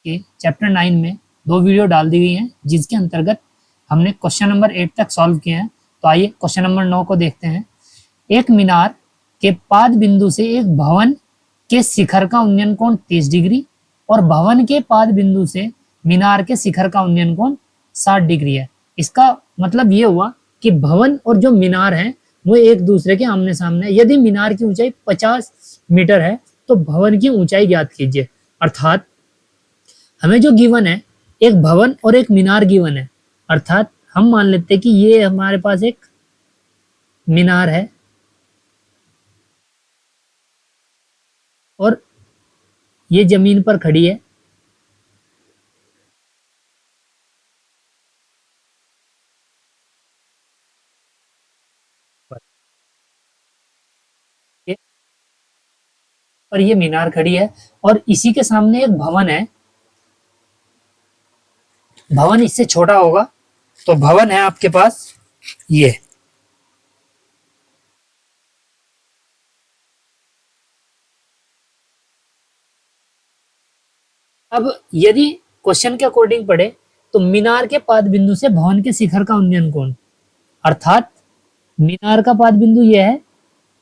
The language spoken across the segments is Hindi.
के चैप्टर 9 में 2 वीडियो डाल दी गई हैं, जिसके अंतर्गत हमने क्वेश्चन नंबर 8 तक सॉल्व किए हैं। तो आइए क्वेश्चन नंबर 9 को देखते हैं। एक मीनार के पाद बिंदु से एक भवन के शिखर का उन्नयन कोण 30 डिग्री और भवन के पाद बिंदु से मीनार के शिखर का उन्नयन कोण 60 डिग्री है। इसका मतलब ये हुआ कि भवन और जो मीनार है वो एक दूसरे के आमने सामने है। यदि मीनार की ऊंचाई 50 मीटर है तो भवन की ऊंचाई ज्ञात कीजिए। अर्थात हमें जो गिवन है, एक भवन और एक मीनार गिवन है। अर्थात हम मान लेते हैं कि ये हमारे पास एक मीनार है और ये जमीन पर खड़ी है। और ये मीनार खड़ी है और इसी के सामने एक भवन है। भवन इससे छोटा होगा, तो भवन है आपके पास ये। अब यदि क्वेश्चन के अकॉर्डिंग पढ़े तो मीनार के पाद बिंदु से भवन के शिखर का उन्नयन कोण, अर्थात मीनार का पाद बिंदु यह है,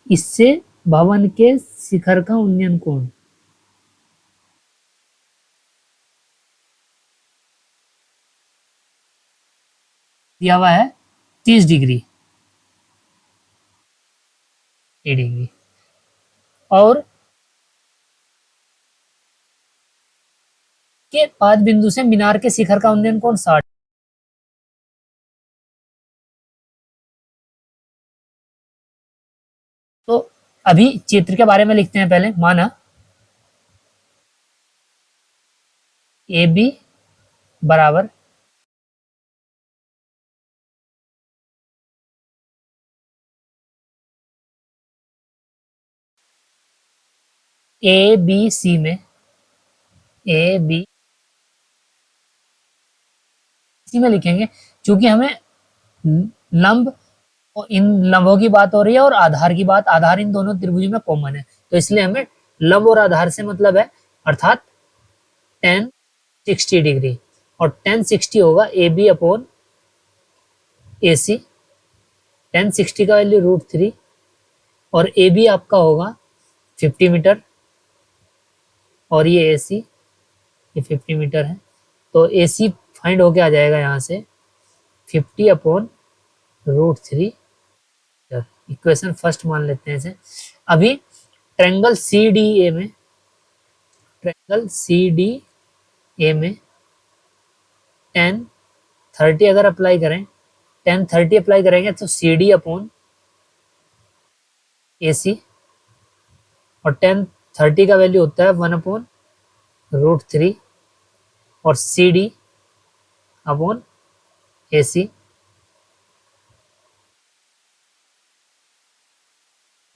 इससे भवन के शिखर का उन्नयन कोण दिया हुआ है 30 डिग्री डिग्री। और के पाद बिंदु से मीनार के शिखर का उन्नयन कोण 60। तो अभी चित्र के बारे में लिखते हैं। पहले माना ए बी बराबर ए बी सी में ए बी सी में लिखेंगे, क्योंकि हमें लंब और इन लंबों की बात हो रही है और आधार की बात, आधार इन दोनों त्रिभुजों में कॉमन है, तो इसलिए हमें लंब और आधार से मतलब है। अर्थात टेन 60 डिग्री, और टेन 60 होगा A B upon A C. Tan 60 का वैल्यू √3 और ए बी आपका होगा 50 मीटर और ये ए सी, ये 50 मीटर है। तो ए सी फाइंड होके आ जाएगा यहाँ से 50 अपॉन √3। इक्वेशन फर्स्ट मान लेते हैं इसे। अभी ट्रेंगल सी डी ए में, ट्रेंगल सी डी ए में टेन 30 अगर अप्लाई करें, टेन 30 अप्लाई करेंगे तो सी डी अपॉन ए सी, और टेन 30 का वैल्यू होता है 1/√3 और सी डी अपॉन ए सी।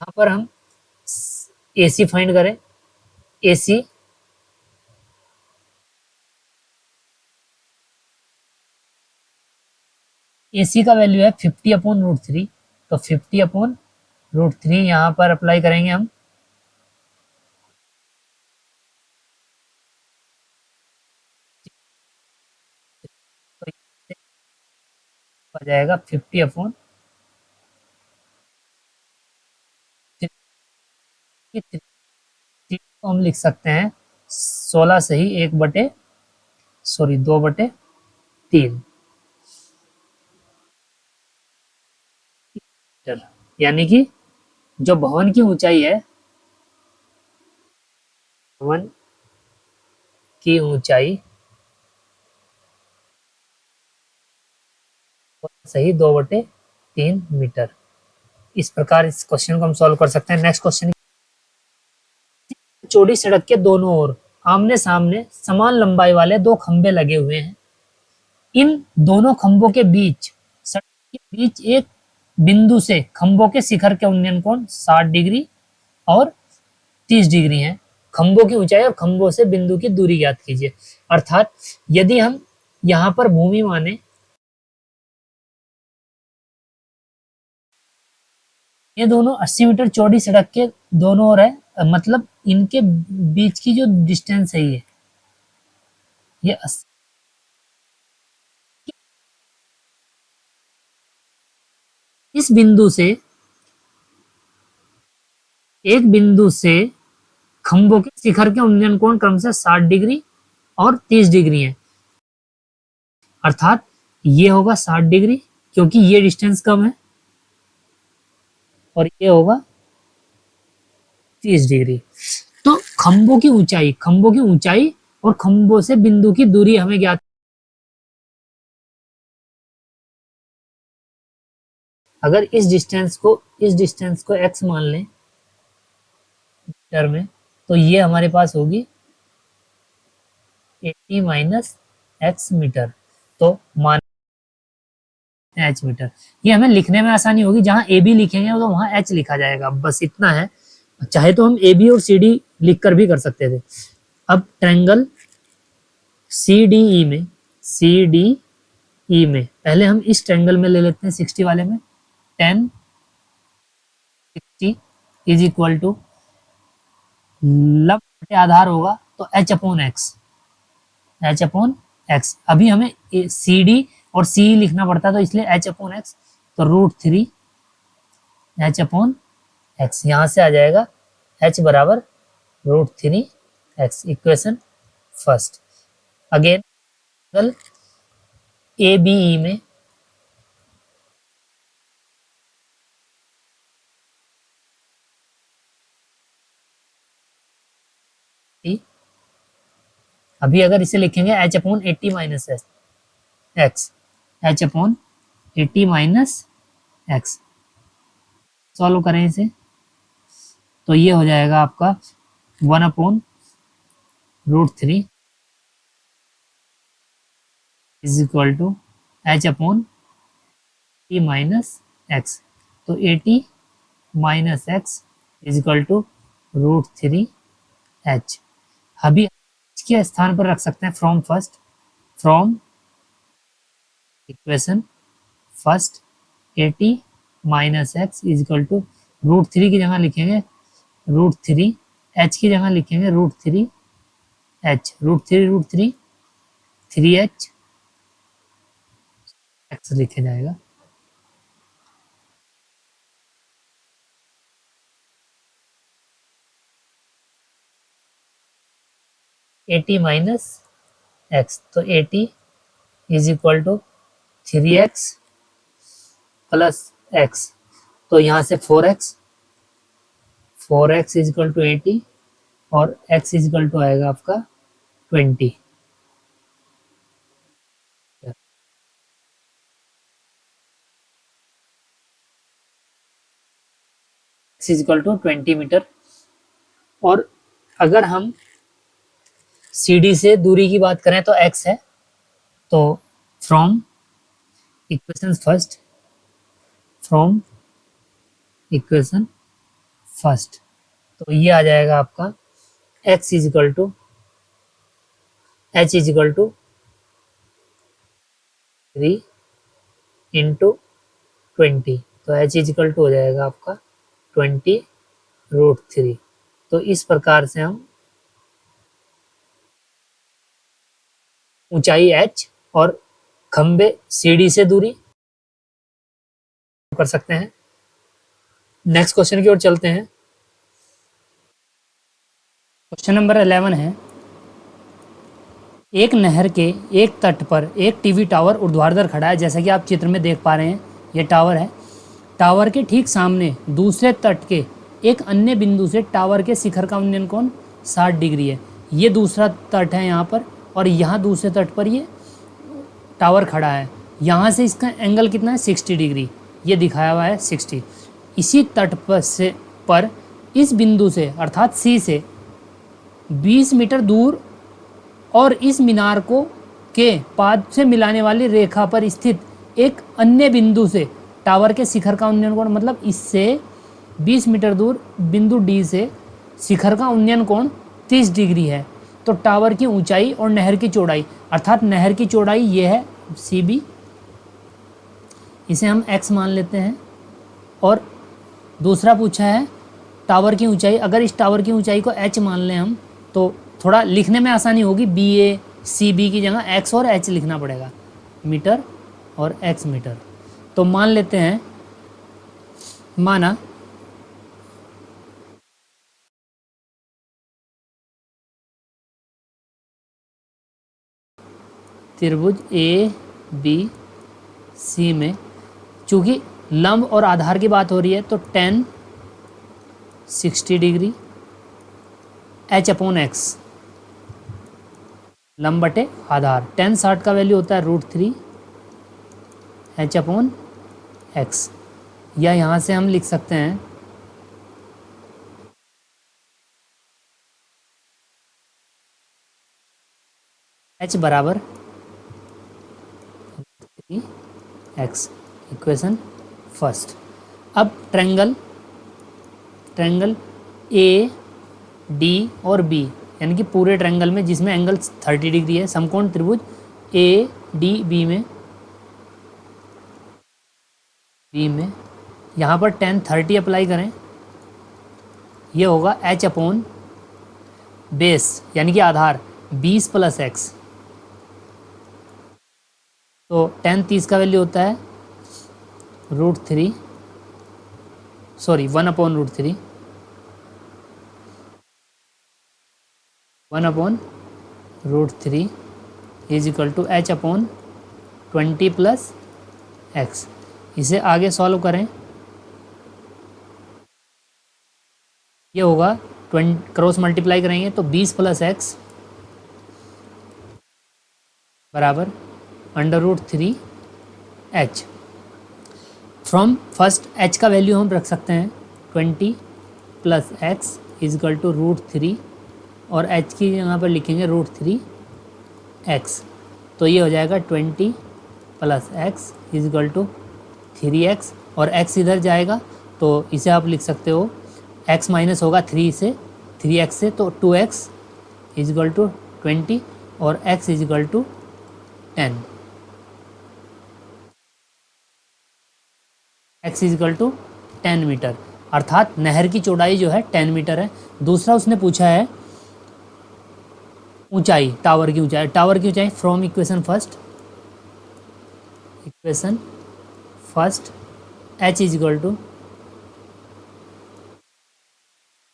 यहाँ पर हम ए सी फाइंड करें। ए सी ए सी का वैल्यू है 50/√3, तो 50/√3 यहाँ पर अप्लाई करेंगे हम। तो आ जाएगा 50/, को हम लिख सकते हैं 16 से ही 2/3, यानी कि जो भवन की ऊंचाई है, भवन की ऊंचाई सही 2/3 मीटर। इस प्रकार इस क्वेश्चन को हम सॉल्व कर सकते हैं। नेक्स्ट क्वेश्चन, चौड़ी सड़क के दोनों ओर आमने सामने समान लंबाई वाले दो खंबे लगे हुए हैं। इन दोनों खंभों के बीच, सड़क के बीच एक बिंदु से खंभों के शिखर के उन्नयन कोण 60 डिग्री और 30 डिग्री है। खंभों की ऊंचाई और खंभों से बिंदु की दूरी ज्ञात कीजिए। अर्थात यदि हम यहाँ पर भूमि माने, ये दोनों 80 मीटर चौड़ी सड़क के दोनों ओर है, मतलब इनके बीच की जो डिस्टेंस है ये ये 80। इस बिंदु से, एक बिंदु से खंभों के शिखर के उन्नयन कोण क्रमशः 60 डिग्री और 30 डिग्री है। अर्थात ये होगा 60 डिग्री क्योंकि ये डिस्टेंस कम है, और ये होगा 30 डिग्री। तो खंभों की ऊंचाई और खंभों से बिंदु की दूरी हमें ज्ञात। अगर इस डिस्टेंस को x मान लें मीटर में, तो ये हमारे पास होगी 80 माइनस एक्स मीटर, तो मान एच मीटर। ये हमें लिखने में आसानी होगी, जहां ए बी लिखेंगे तो वहां एच लिखा जाएगा, बस इतना है। चाहे तो हम ए बी और सी डी लिख कर भी कर सकते थे। अब ट्रायंगल सी डी ई में पहले हम इस ट्रायंगल में ले लेते हैं 60 वाले में। 10 60 इज इक्वल टू लंब बटे आधार होगा तो एच अपॉन एक्स। अभी हमें सी डी और सी लिखना पड़ता है, तो इसलिए एच अपॉन एक्स, तो √3 एच अपॉन एक्स। यहां से आ जाएगा एच बराबर √3 x, equation first. Again A B E में अभी अगर इसे लिखेंगे H upon 80 minus x, H upon 80 minus x, solve करें इसे तो ये हो जाएगा आपका 1 upon √3 is equal to H upon 80 minus x. तो 80 minus x is equal to √3 H. अभी इसके स्थान पर रख सकते हैं from equation first 80 minus x is equal to √3 की जगह लिखेंगे √3, एच की जगह लिखेंगे √3 एच, √3 3h एक्स लिखे जाएगा। एटी माइनस एक्स, तो 80 is equal to 3x plus x, तो यहाँ से 4x इज इक्वल टू 80 और x इज इक्वल टू आएगा आपका 20। x is equal to 20 metre. और अगर हम CD से दूरी की बात करें तो x है, तो फ्रॉम इक्वेशन फर्स्ट तो ये आ जाएगा आपका x is equal to h is equal to 3 into 20, तो h इज इक्वल टू हो जाएगा आपका 20 √3। तो इस प्रकार से हम ऊंचाई h और खंबे CD से दूरी कर सकते हैं। नेक्स्ट क्वेश्चन की ओर चलते हैं। क्वेश्चन नंबर 11 है, एक नहर के एक तट पर एक टीवी टावर ऊर्ध्वाधर खड़ा है। जैसा कि आप चित्र में देख पा रहे हैं, ये टावर है। टावर के ठीक सामने दूसरे तट के एक अन्य बिंदु से टावर के शिखर का उन्नयन कोण 60 डिग्री है। ये दूसरा तट है यहाँ पर, और यहाँ दूसरे तट पर ये टावर खड़ा है। यहाँ से इसका एंगल कितना है 60 डिग्री, ये दिखाया हुआ है 60। इसी तट पर इस बिंदु से अर्थात सी से 20 मीटर दूर और इस मीनार को के पाद से मिलाने वाली रेखा पर स्थित एक अन्य बिंदु से टावर के शिखर का उन्नयन कोण, मतलब इससे 20 मीटर दूर बिंदु डी से शिखर का उन्नयन कोण 30 डिग्री है। तो टावर की ऊंचाई और नहर की चौड़ाई, अर्थात नहर की चौड़ाई ये है CB, इसे हम x मान लेते हैं। और दूसरा पूछा है टावर की ऊंचाई। अगर इस टावर की ऊंचाई को h मान लें हम, तो थोड़ा लिखने में आसानी होगी, BA सी बी की जगह एक्स और एच लिखना पड़ेगा, मीटर और एक्स मीटर। तो मान लेते हैं, माना त्रिभुज ए बी सी में चूंकि लंब और आधार की बात हो रही है तो tan 60 degree H upon x, लंब बटे आधार। tan 60 का वैल्यू होता है √3 एच अपॉन एक्स, या यहाँ से हम लिख सकते हैं h बराबर एक्स, इक्वेशन फर्स्ट। अब ट्रायंगल ए डी और बी, यानी कि पूरे ट्रायंगल में जिसमें एंगल 30 डिग्री है, समकोण त्रिभुज ए डी बी में यहाँ पर tan 30 अप्लाई करें, ये होगा h अपॉन बेस यानी कि आधार 20 + x। तो tan 30 का वैल्यू होता है √3, sorry 1/√3, 1/√3 is equal to h upon 20 + x। इसे आगे सॉल्व करें, ये होगा 20, क्रॉस मल्टीप्लाई करेंगे तो 20 + x बराबर √3h। फ्रॉम फर्स्ट h का वैल्यू हम रख सकते हैं 20 + x इज इक्वल टू √3, और h की यहाँ पर लिखेंगे √3x। तो ये हो जाएगा 20 + x is equal to 3x, और x इधर जाएगा तो इसे आप लिख सकते हो, x माइनस होगा 3x से, तो 2x इज इक्वल टू 20 और x is equal to 10। x is equal to 10 metre, अर्थात नहर की चौड़ाई जो है 10 मीटर है। दूसरा उसने पूछा है ऊंचाई, टावर की ऊंचाई from equation first h is equal to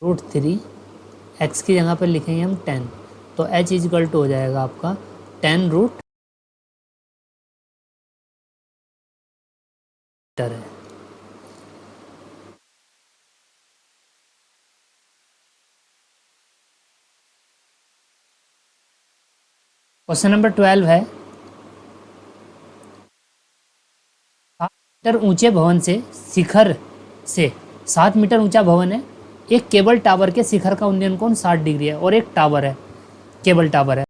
√3, x की जगह पर लिखेंगे हम 10, तो h इज इक्वल टू हो जाएगा आपका 10 मीटर है। क्वेश्चन नंबर 12 है, 7 मीटर ऊंचे भवन से शिखर से 7 मीटर ऊंचा भवन है, एक केबल टावर के शिखर का उन्नयन कोण 60 डिग्री है, और एक टावर है, केबल टावर है।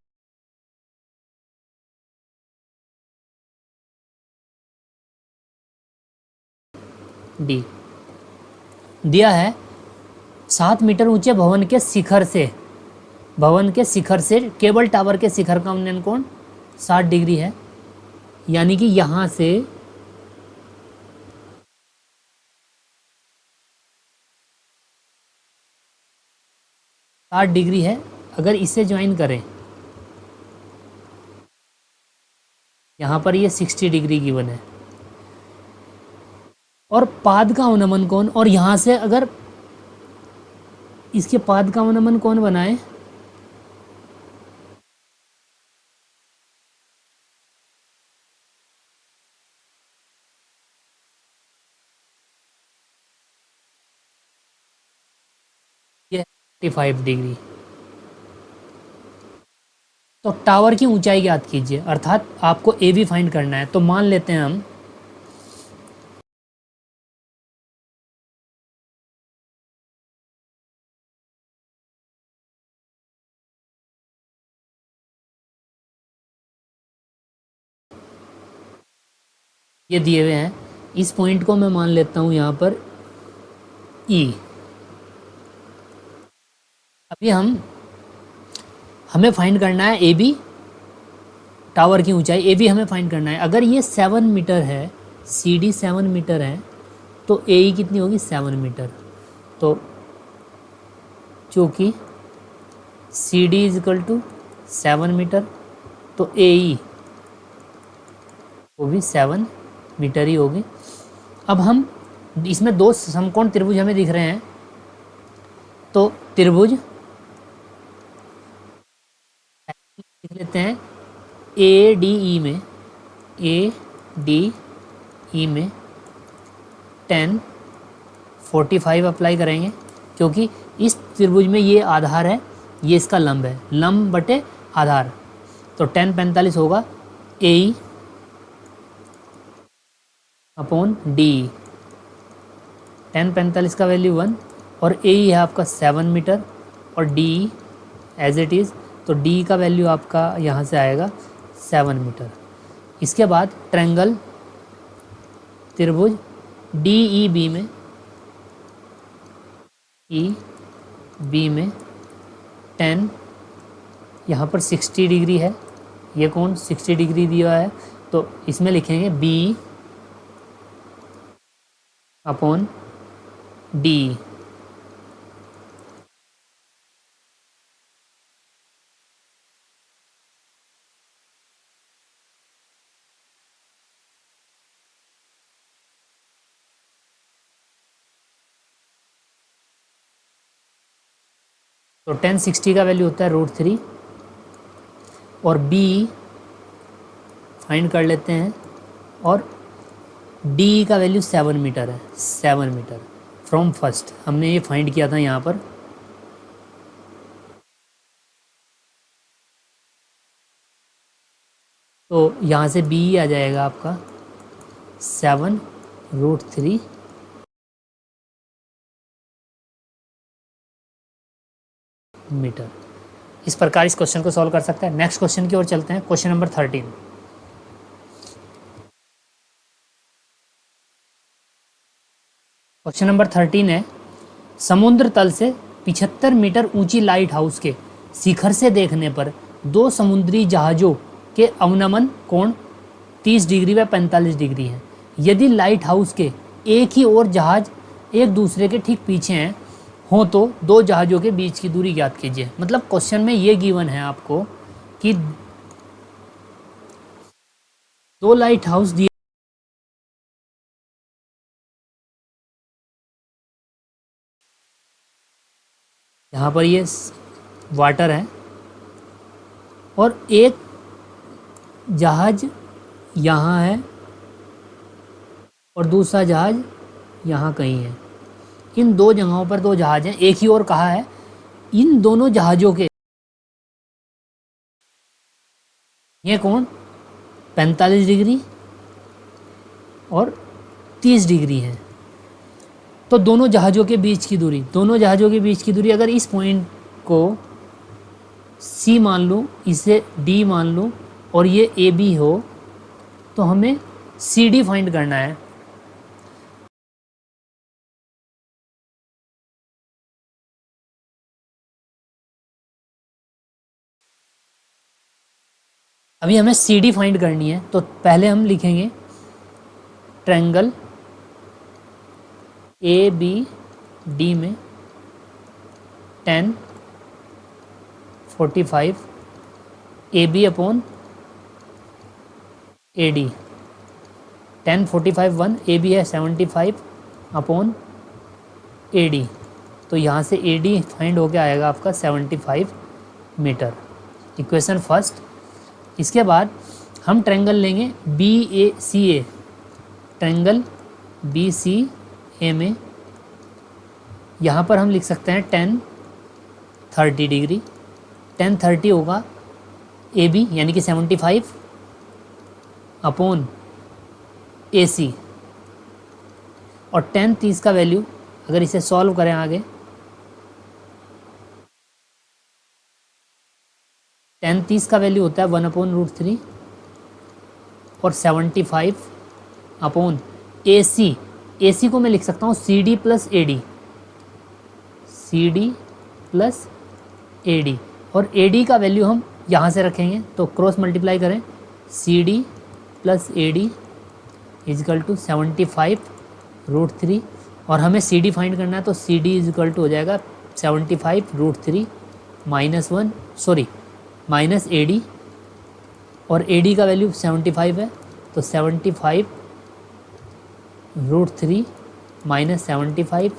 डी दिया है 7 मीटर ऊंचे भवन के शिखर से केबल टावर के शिखर का उन्नयन कोण 60 डिग्री है, यानी कि यहां से डिग्री है। अगर इसे ज्वाइन करें, यहाँ पर ये 60 डिग्री गिवन है, और पाद का अवनमन कोण, और यहाँ से अगर इसके पाद का अवनमन कोण बनाए ये 45 डिग्री। तो टावर की ऊंचाई ज्ञात कीजिए, अर्थात आपको ए बी फाइंड करना है। तो मान लेते हैं हम ये दिए हुए हैं, इस पॉइंट को मैं मान लेता हूं यहाँ पर ई। अभी हमें फाइंड करना है ए बी, टावर की ऊंचाई ए बी हमें फाइंड करना है। अगर ये 7 मीटर है, सी डी 7 मीटर है, तो ए ई कितनी होगी 7 मीटर। तो चूँकि C D is equal to 7 metre तो AE वो भी 7 मीटर ही होगी। अब हम इसमें दो समकोण त्रिभुज हमें दिख रहे हैं, तो त्रिभुज लिख लेते हैं ADE में, ADE में 10 45 अप्लाई करेंगे, क्योंकि इस त्रिभुज में ये आधार है, ये इसका लंब है, लंब बटे आधार, तो 10 45 होगा AE अपॉन DE। 10 45 का वैल्यू 1 और AE है आपका 7 मीटर और DE एज इट इज़, तो DE का वैल्यू आपका यहाँ से आएगा 7 मीटर। इसके बाद ट्रायंगल त्रिभुज DEB में, EB में 10 यहाँ पर 60 डिग्री है, ये कोण 60 डिग्री दिया है, तो इसमें लिखेंगे BE अपॉन DE। तो 10 60 का वैल्यू होता है √3 और BE फाइंड कर लेते हैं, और DE का वैल्यू 7 मीटर है, 7 मीटर फ्रॉम फर्स्ट हमने ये फाइंड किया था यहाँ पर। तो यहाँ से BE आ जाएगा आपका 7√3 मीटर। इस प्रकार इस क्वेश्चन को सॉल्व कर सकते हैं। नेक्स्ट क्वेश्चन की ओर चलते हैं, क्वेश्चन नंबर 13। क्वेश्चन नंबर 13 है, समुद्र तल से 75 मीटर ऊंची लाइट हाउस के शिखर से देखने पर दो समुद्री जहाज़ों के अवनमन कोण 30 डिग्री व 45 डिग्री हैं। यदि लाइट हाउस के एक ही और जहाज़ एक दूसरे के ठीक पीछे हैं हो तो दो जहाज़ों के बीच की दूरी ज्ञात कीजिए। मतलब क्वेश्चन में ये गिवन है आपको कि दो लाइट हाउस दिए, यहाँ पर ये वाटर है और एक जहाज यहाँ है और दूसरा जहाज यहाँ कहीं है। इन दो जगहों पर दो जहाज हैं, एक ही और कहा है। इन दोनों जहाज़ों के ये कोण 45 डिग्री और 30 डिग्री है। तो दोनों जहाज़ों के बीच की दूरी, दोनों जहाज़ों के बीच की दूरी, अगर इस पॉइंट को C मान लूँ, इसे D मान लूँ और ये AB हो, तो हमें CD फाइंड करना है। अभी हमें CD फाइंड करनी है, तो पहले हम लिखेंगे ट्रायंगल ABD में 10 45 AB अपॉन AD। 10 45 1, AB है 75 अपॉन AD, तो यहाँ से AD फाइंड होके आएगा आपका 75 मीटर। Equation first. इसके बाद हम ट्रायंगल लेंगे BACA, ट्रायंगल BCA में यहाँ पर हम लिख सकते हैं 10 30 डिग्री। 10 30 होगा AB यानी कि 75 अपॉन AC, और 10 30 का वैल्यू अगर इसे सॉल्व करें आगे, 10 30 का वैल्यू होता है 1/√3 और 75 अपॉन AC। AC को मैं लिख सकता हूँ CD plus AD, CD plus AD, और AD का वैल्यू हम यहाँ से रखेंगे, तो क्रॉस मल्टीप्लाई करें CD plus AD is equal to 75√3, और हमें CD फाइंड करना है, तो CD इजकल टू हो जाएगा 75√3 -1 सॉरी माइनस AD और AD का वैल्यू 75 है, तो 75 रूट 3 माइनस 75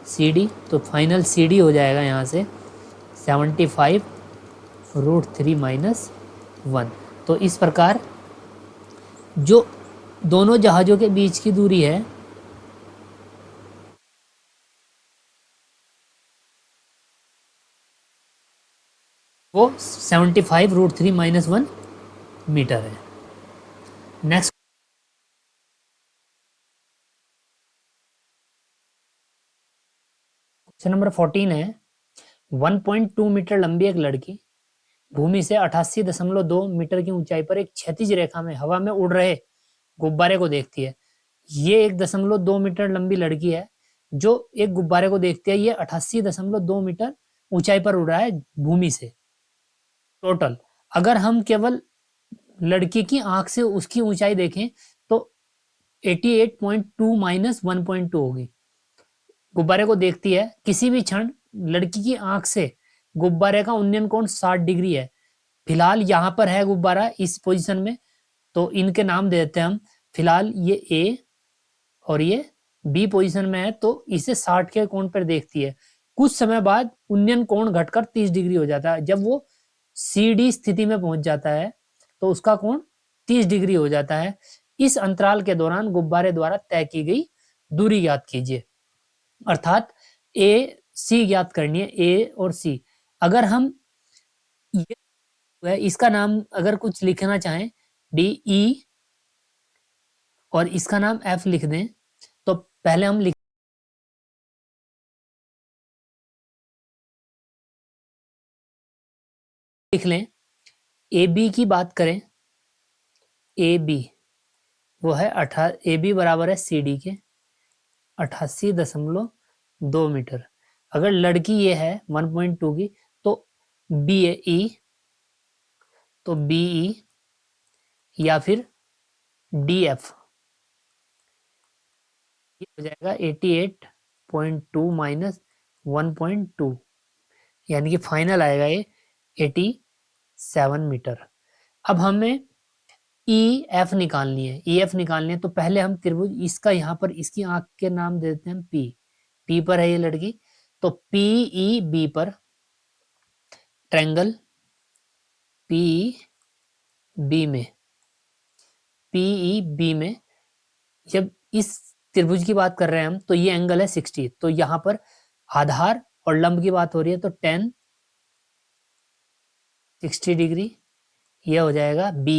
CD, तो फाइनल CD हो जाएगा यहाँ से 75 रूट 3 माइनस 1। तो इस प्रकार जो दोनों जहाज़ों के बीच की दूरी है वो 75 रूट 3 माइनस 1 मीटर है। नेक्स्ट क्वेश्चन नंबर 14 है, 1.2 मीटर लंबी एक लड़की भूमि से 88.2 मीटर की ऊंचाई पर एक क्षैतिज रेखा में हवा में उड़ रहे गुब्बारे को देखती है। ये 1.2 मीटर लंबी लड़की है जो एक गुब्बारे को देखती है। ये 88.2 मीटर ऊंचाई पर उड़ रहा है भूमि से टोटल। अगर हम केवल लड़की की आंख से उसकी ऊंचाई देखें तो 88.2 माइनस 1.2 होगी। गुब्बारे को देखती है, किसी भी क्षण लड़की की आंख से गुब्बारे का उन्नयन कोण 60 डिग्री है। फिलहाल यहाँ पर है गुब्बारा इस पोजीशन में, तो इनके नाम दे देते हैं हम। फिलहाल ये ए और ये बी पोजीशन में है, तो इसे 60 के कोण पर देखती है। कुछ समय बाद उन्नयन कोण घटकर 30 डिग्री हो जाता है। जब वो CD स्थिति में पहुंच जाता है तो उसका कोण 30 डिग्री हो जाता है। इस अंतराल के दौरान गुब्बारे द्वारा तय की गई दूरी ज्ञात कीजिए। अर्थात ए सी ज्ञात करनी है, ए और सी। अगर हम ये इसका नाम अगर कुछ लिखना चाहें DE और इसका नाम F लिख दें, तो पहले हम लिख लें। AB की बात करें, AB वो है AB बराबर है CD के 88.2 मीटर। अगर लड़की ये है 1.2 की, तो बी है E, तो BE या फिर DF ये हो जाएगा 88.2 माइनस 1.2, यानी कि फाइनल आएगा ये 87 मीटर। अब हमें EF निकालनी है। EF निकालनी है तो पहले हम त्रिभुज इसका यहाँ पर इसकी आंख के नाम दे देते हैं P पर है ये लड़की, तो PEB पर ट्रायंगल PEB में जब इस त्रिभुज की बात कर रहे हैं हम, तो ये एंगल है 60। तो यहाँ पर आधार और लंब की बात हो रही है, तो 10 60 डिग्री ये हो जाएगा B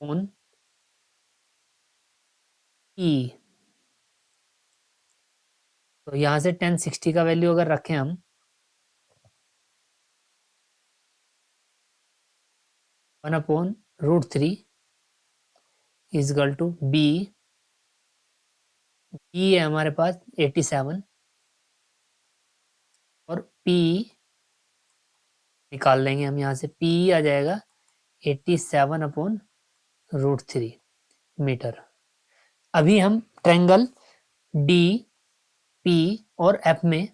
ऑन E। तो यहाँ से 10 60 का वैल्यू अगर रखें हम, 1/√3 इज इक्वल टू B है हमारे पास 87 और P निकाल लेंगे हम। यहाँ से P आ जाएगा 87/√3 मीटर। अभी हम ट्रायंगल DP और F में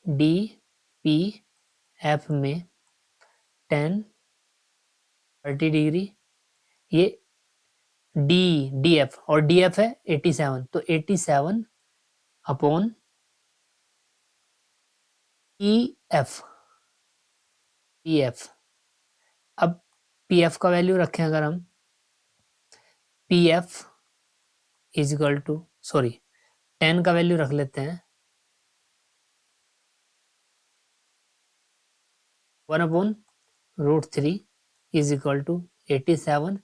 DPF में 10 30 डिग्री, ये DF और DF है 87, तो 87 अपॉन PF। अब PF का वैल्यू रखें अगर हम, PF इज इक्वल टू 10 का वैल्यू रख लेते हैं 1/√3 is equal to 87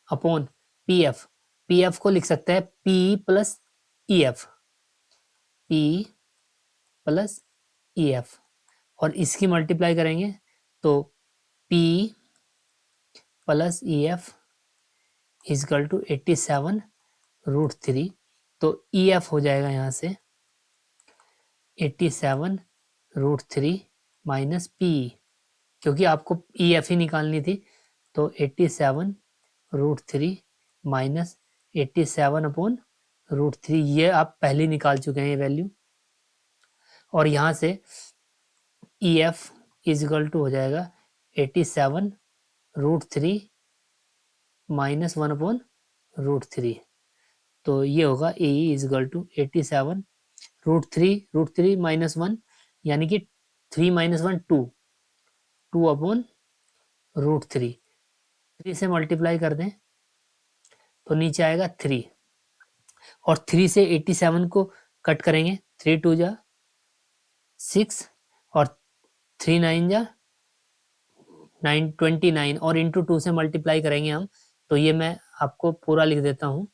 upon PF को लिख सकते हैं P प्लस EF और इसकी मल्टीप्लाई करेंगे तो P plus EF is equal to 87√3। तो EF हो जाएगा यहाँ से 87√3 माइनस P, क्योंकि आपको EF ही निकालनी थी, तो 87√3 माइनस 87/√3 ये आप पहले निकाल चुके हैं ये वैल्यू। और यहाँ से EF इज इक्वल टू हो जाएगा 87√3 माइनस 1/√3। तो ये होगा ए इज इक्वल टू 87√3 माइनस 1, यानी कि 3 माइनस 1 2, 2/√3। 3 से मल्टीप्लाई कर दें तो नीचे आएगा 3, और 3 से 87 को कट करेंगे, 3 2 जा 6 और 3 9 जा 9 29, और इंटू 2 से मल्टीप्लाई करेंगे हम, तो ये मैं आपको पूरा लिख देता हूँ।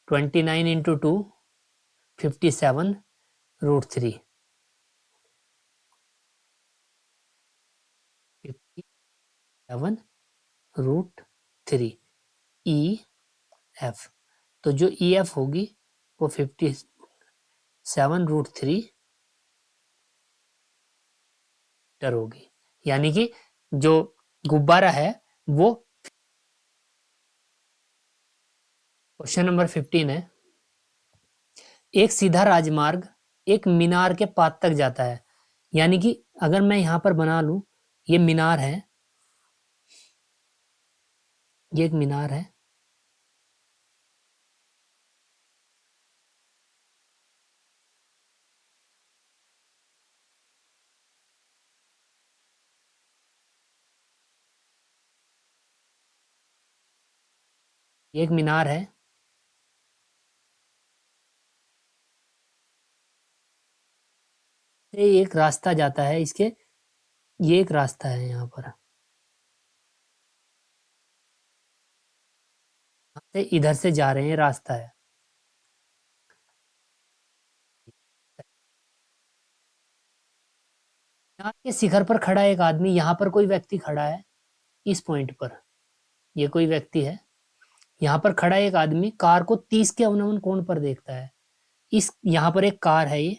29 इंटू 2 57√3, 57√3 ई एफ। तो जो ई एफ होगी वो 57√3 मीटर होगी, यानी कि जो गुब्बारा है वो। क्वेश्चन नंबर 15 है, एक सीधा राजमार्ग एक मीनार के पात तक जाता है, यानी कि अगर मैं यहां पर बना लूं, ये मीनार है, ये एक मीनार है, ये एक मीनार है, ये एक रास्ता जाता है इसके, ये एक रास्ता है यहाँ पर, से इधर से जा रहे हैं, रास्ता है। मीनार के शिखर पर खड़ा एक आदमी, यहाँ पर कोई व्यक्ति खड़ा है, इस पॉइंट पर ये कोई व्यक्ति है, यहाँ पर खड़ा एक आदमी कार को 30 के अवनमन कोण पर देखता है। इस यहाँ पर एक कार है, ये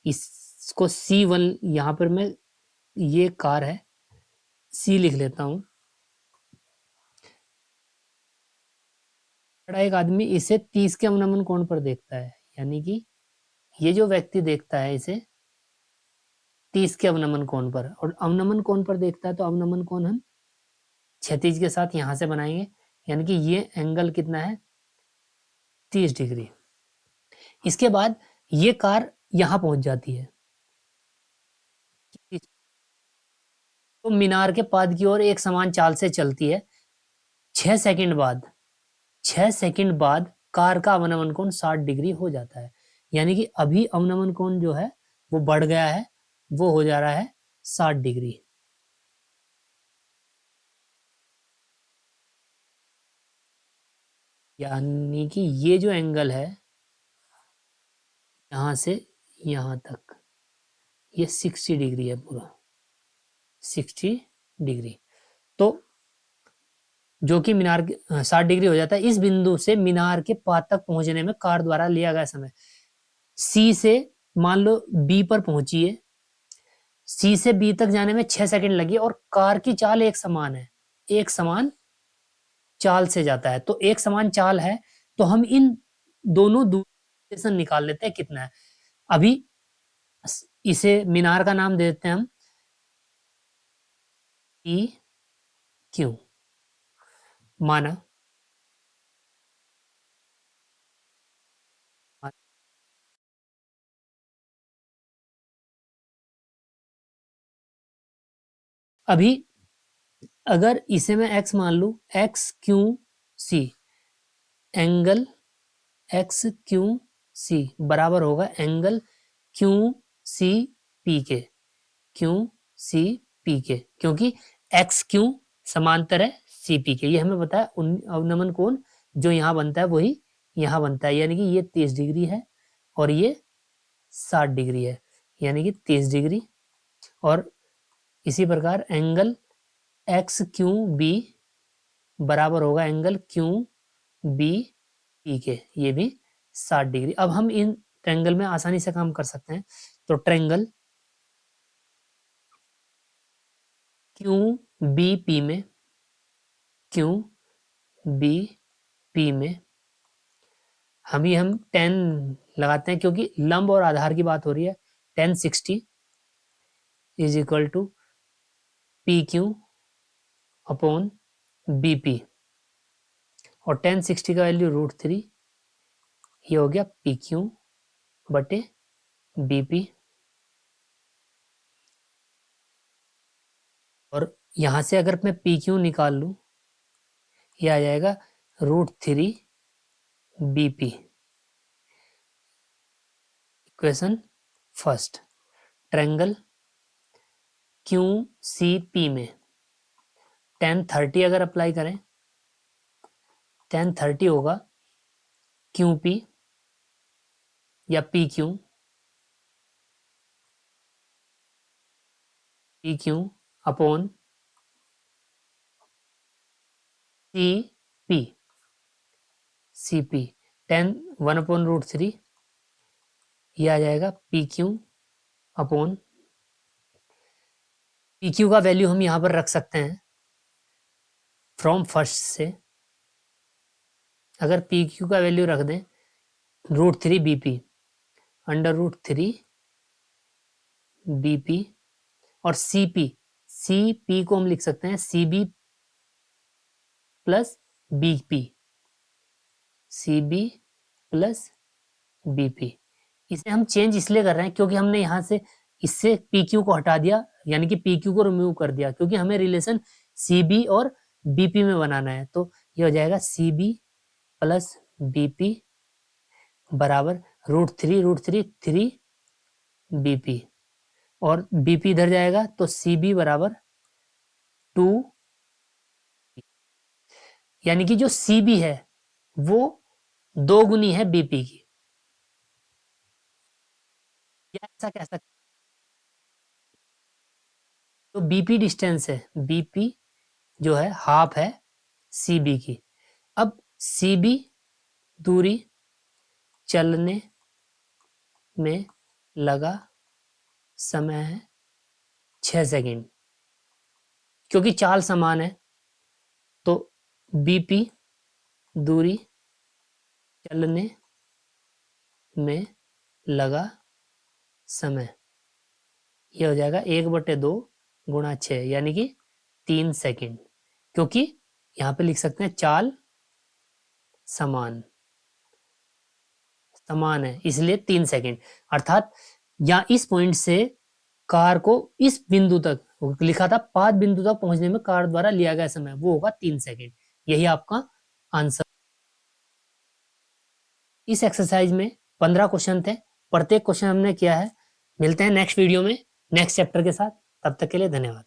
इसको C1, यहाँ पर मैं, ये कार है, C लिख लेता हूं। खड़ा एक आदमी इसे 30 के अवनमन कोण पर देखता है, यानी कि ये जो व्यक्ति देखता है इसे 30 के अवनमन कोण पर, और अवनमन कोण पर देखता है, तो अवनमन कोण हम क्षैतिज के साथ यहां से बनाएंगे, यानी कि ये एंगल कितना है, 30 डिग्री। इसके बाद ये कार यहां पहुंच जाती है, तो मीनार के पाद की ओर एक समान चाल से चलती है। 6 सेकंड बाद, 6 सेकंड बाद कार का अवनमन कोण 60 डिग्री हो जाता है, यानी कि अभी अवनमन कोण जो है वो बढ़ गया है, वो हो जा रहा है 60 डिग्री। यानी कि ये जो एंगल है यहां से यहां तक, ये 60 डिग्री है पूरा, 60 डिग्री। तो जो कि मीनार 60 डिग्री हो जाता है। इस बिंदु से मीनार के पात तक पहुंचने में कार द्वारा लिया गया समय, सी से मान लो बी पर पहुंचिए, सी से बी तक जाने में 6 सेकंड लगी, और कार की चाल एक समान है, एक समान चाल से जाता है, तो एक समान चाल है, तो हम इन दोनों दूरी निकाल लेते हैं कितना है। अभी इसे मीनार का नाम दे देते हैं हम ई क्यू, माना अभी अगर इसे मैं x मान लू, X Q C, angle X Q C बराबर होगा एंगल क्यू सी पी के, क्यू सी पी के, क्योंकि एक्स क्यू समांतर है सी पी के, ये हमें पता है। अवनमन कोण जो यहाँ बनता है वही यहाँ बनता है, यानी कि ये 30 डिग्री है और ये 60 डिग्री है, यानी कि 30 डिग्री। और इसी प्रकार एंगल एक्स क्यू बी बराबर होगा एंगल क्यू बी पी के, ये भी 60 डिग्री। अब हम इन ट्रायंगल में आसानी से काम कर सकते हैं, तो ट्रायंगल क्यू बी पी में, क्यू बी पी में हम 10 लगाते हैं, क्योंकि लंब और आधार की बात हो रही है। 10 60 is equal to P Q upon B P, और 1060 का वैल्यू √3, ये हो गया पी क्यू बटे बी पी, और यहां से अगर मैं पी क्यू निकाल लूं, ये आ जाएगा √3 B P. Equation first, triangle Q C P में 1030 अगर अप्लाई करें, 1030 होगा क्यू पी या P Q, P Q upon C P, C P 1/√3, ये आ जाएगा P Q upon, P Q का वैल्यू हम यहां पर रख सकते हैं फ्रॉम फर्स्ट से। अगर पी क्यू का वैल्यू रख दें √3 बी पी, √3 बी पी, और सी पी को हम लिख सकते हैं C B plus B P, C B plus B P. इसे हम चेंज इसलिए कर रहे हैं क्योंकि हमने यहां से इससे पी क्यू को हटा दिया, यानी कि पी क्यू को रिमूव कर दिया, क्योंकि हमें रिलेशन सी बी और बीपी में बनाना है। तो ये हो जाएगा सी बी प्लस बीपी बराबर √3 बीपी, और बीपी इधर जाएगा तो सी बी बराबर 2, यानी कि जो सी बी है वो 2 गुनी है बीपी की, या ऐसा कह सकते, तो बीपी डिस्टेंस है, बीपी जो है हाफ है सीबी की। अब सीबी दूरी चलने में लगा समय है 6 सेकंड, क्योंकि चाल समान है तो बीपी दूरी चलने में लगा समय, ये हो जाएगा 1/2 गुणा 6, यानी कि 3 सेकंड, क्योंकि यहां पे लिख सकते हैं चाल समान समान है, इसलिए 3 सेकंड। अर्थात या इस पॉइंट से कार को इस बिंदु तक लिखा था 5 बिंदु तक पहुंचने में कार द्वारा लिया गया समय वो होगा 3 सेकंड। यही आपका आंसर। इस एक्सरसाइज में 15 क्वेश्चन थे, प्रत्येक क्वेश्चन हमने किया है। मिलते हैं नेक्स्ट वीडियो में नेक्स्ट चैप्टर के साथ, तब तक के लिए धन्यवाद।